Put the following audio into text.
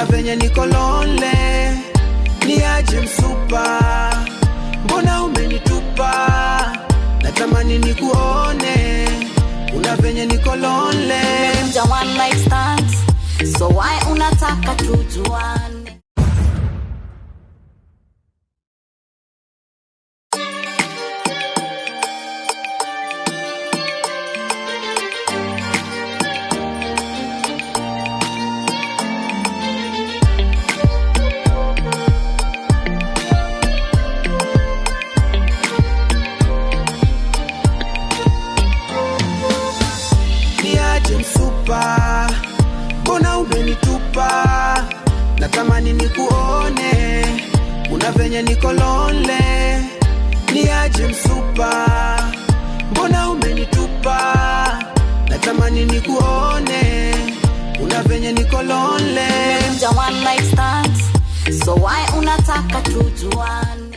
kuna venye niko lonely. Ni aje msupa, mbona umenitupa? Natamani nikuone, kuna venye niko lonely. Nimekuja one night stands, so why unataka tujuane? Msupa, mbona umenitupa? Natamani nikuone, kuna venye niko lonely. Ni aje msupa, mbona umenitupa? Natamani nikuone, kuna venye niko lonely. Nimekuja one night stands, so why unataka tujuane?